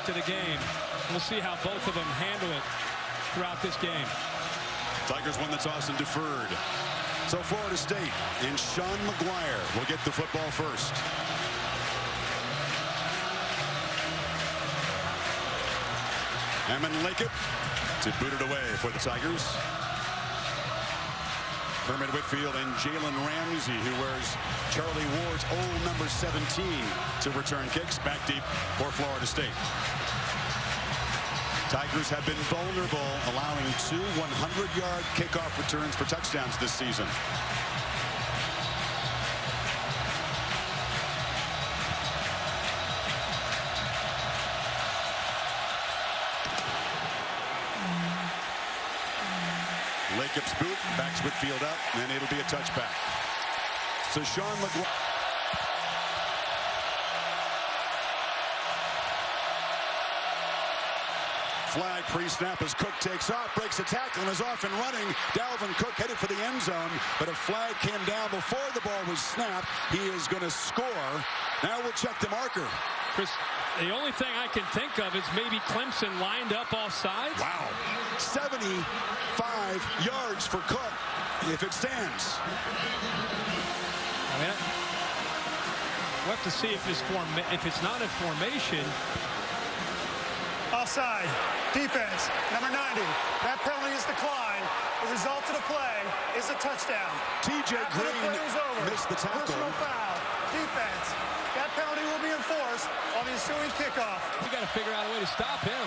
aspect of the game. We'll see how both of them handle it throughout this game. Tigers won the toss and deferred. So Florida State and Sean McGuire will get the football first. Hammond Lakeup to boot it away for the Tigers. Kermit Whitfield and Jalen Ramsey, who wears Charlie Ward's old number 17, to return kicks back deep for Florida State. Tigers have been vulnerable, allowing 2 100-yard kickoff returns for touchdowns this season. Lakeup's boot, backs Whitfield up, and it'll be a touchback. So Sean McGuire. Flag pre-snap as Cook takes off, breaks a tackle, and is off and running. Dalvin Cook headed for the end zone, but a flag came down before the ball was snapped. He is going to score. Now we'll check the marker. Chris, the only thing I can think of is maybe Clemson lined up all sides. Wow. 75 yards for Cook if it stands. I mean, we'll have to see if it's not a formation. Offside. Defense. Number 90. That penalty is declined. The result of the play is a touchdown. TJ Green missed the tackle. Personal foul. Defense. That penalty will be enforced on the ensuing kickoff. We got to figure out a way to stop him.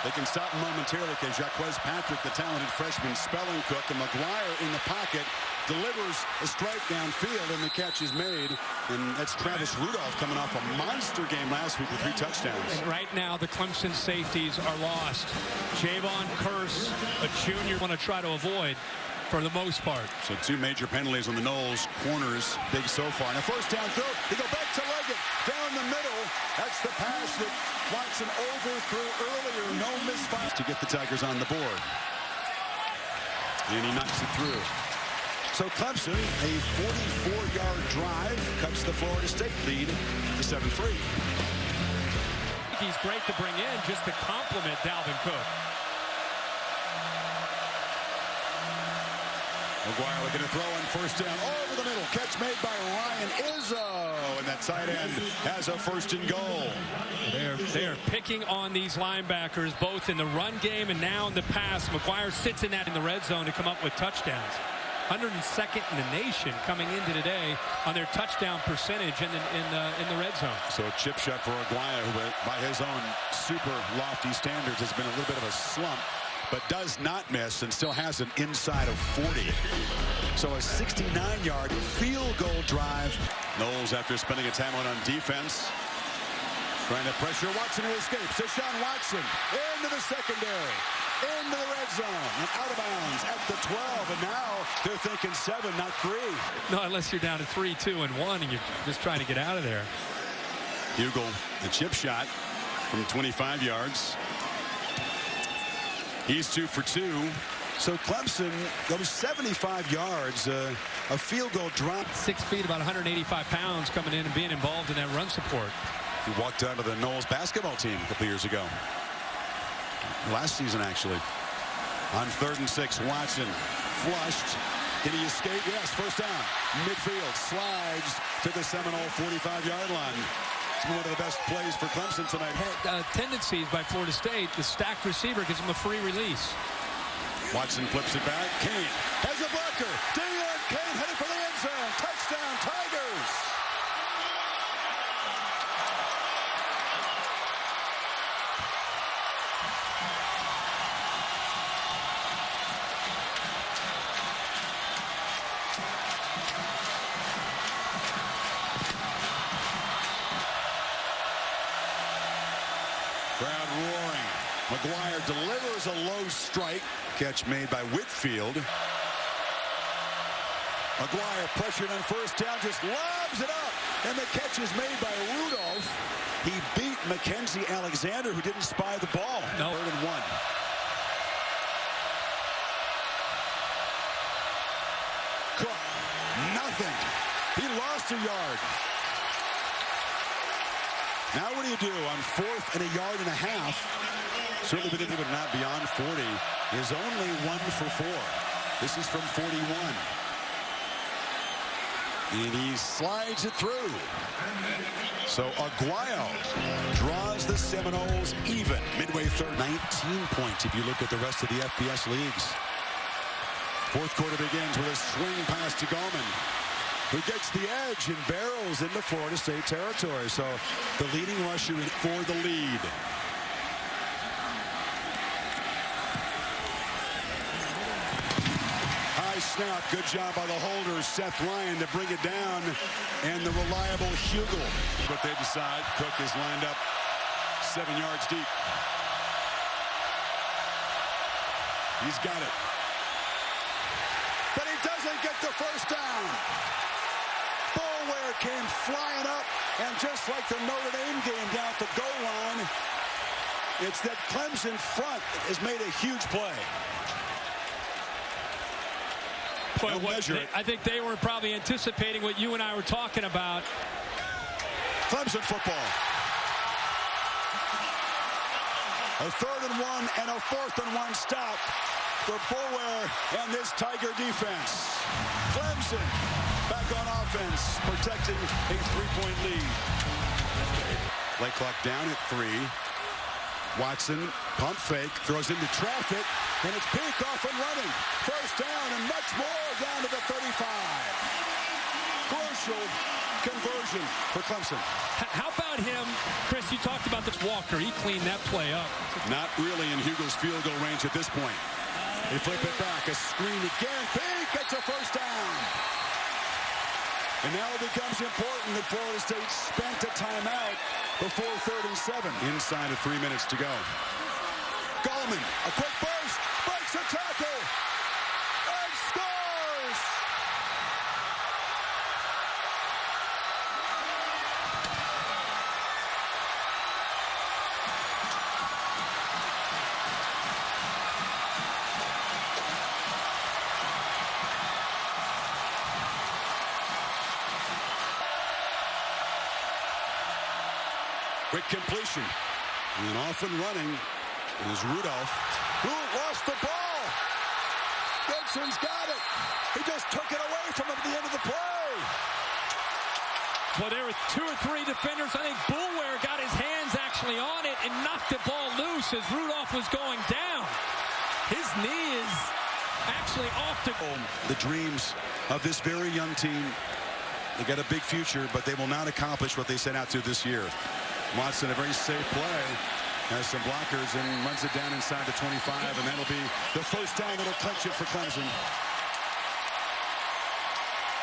They can stop him momentarily because Jaquez Patrick, the talented freshman, spelling Cook, and McGuire in the pocket delivers a strike downfield, and the catch is made. And that's Travis Rudolph coming off a monster game last week with 3 touchdowns. And right now, the Clemson safeties are lost. Javon Curse, a junior, want to try to avoid for the most part. So 2 major penalties on the Knowles corners, big so far. And a first down throw. They go back to Leggett down the middle. That's the pass that Watson overthrew earlier. No misfire to get the Tigers on the board. And he knocks it through. So Clemson, a 44-yard drive, cuts the Florida State lead to 7-3. He's great to bring in just to complement Dalvin Cook. McGuire looking to throw on first down over the middle. Catch made by Ryan Izzo. And that tight end has a first and goal. They are picking on these linebackers both in the run game and now in the pass. McGuire sits in the red zone to come up with touchdowns. 102nd in the nation coming into today on their touchdown percentage in the red zone. So a chip shot for Aguirre, who by his own super lofty standards has been a little bit of a slump, but does not miss and still has an inside of 40. So a 69-yard field goal drive. Knowles, after spending a time on defense, trying to pressure Watson, who escapes. Deshaun Watson into the secondary. Into the red zone and out of bounds at the 12, and now they're thinking 7, not 3. No, unless you're down to 3, 2, and 1, and you're just trying to get out of there. Hugel, the chip shot from 25 yards. He's 2 for 2. So Clemson goes 75 yards, a field goal drop. 6 feet, about 185 pounds, coming in and being involved in that run support. He walked out of the Knowles basketball team a couple years ago. Last season, actually. On 3rd and 6, Watson flushed. Can he escape? Yes, first down. Midfield slides to the Seminole 45-yard line. It's one of the best plays for Clemson tonight. Tendencies by Florida State. The stacked receiver gives him a free release. Watson flips it back. Kane has a blocker. Deion Kane headed for the end zone. Touchdown, Tigers. Crowd roaring. McGuire delivers a low strike. Catch made by Whitfield. McGuire pressured on first down, just lobs it up. And the catch is made by Rudolph. He beat Mackenzie Alexander, who didn't spy the ball. No. 3rd and 1. Cook, nothing. He lost a yard. Now what do you do on 4th and a yard and a half? Certainly within, but not beyond 40. Is only 1 for 4. This is from 41. And he slides it through. So Aguayo draws the Seminoles even. Midway third, 19 points if you look at the rest of the FBS leagues. Fourth quarter begins with a swing pass to Gallman, who gets the edge and barrels into Florida State territory. So the leading rusher for the lead. High snap. Good job by the holder, Seth Ryan, to bring it down. And the reliable Hugel. But they decide. Cook is lined up 7 yards deep. He's got it. But he doesn't get the first down. Boulware came flying up, and just like the Notre Dame game down at the goal line, it's that Clemson front has made a huge play. Boy, I think they were probably anticipating what you and I were talking about. Clemson football. A 3rd and 1 and a 4th and 1 stop for Boulware and this Tiger defense. Clemson back on offense, protecting a 3-point lead. Play clock down at 3. Watson, pump fake, throws into traffic, and it's Peak off and running. First down and much more down to the 35. Crucial conversion for Clemson. How about him, Chris? You talked about this Walker. He cleaned that play up. Not really in Hugel's field goal range at this point. They flip it back, a screen again. Peak gets a first down. And now it becomes important that Florida State spent a timeout before 3rd and 7. Inside of 3 minutes to go. Gallman, a quick burst, breaks a tackle, and scores! Quick completion. And off and running is Rudolph, who lost the ball. Goodsun's got it. He just took it away from him at the end of the play. Well, there were 2 or 3 defenders. I think Boulware got his hands actually on it and knocked the ball loose as Rudolph was going down. His knee is actually off the dreams of this very young team. They got a big future, but they will not accomplish what they set out to this year. Watson, a very safe play, has some blockers and runs it down inside the 25, and that'll be the first down that'll clinch it for Clemson.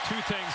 2 things.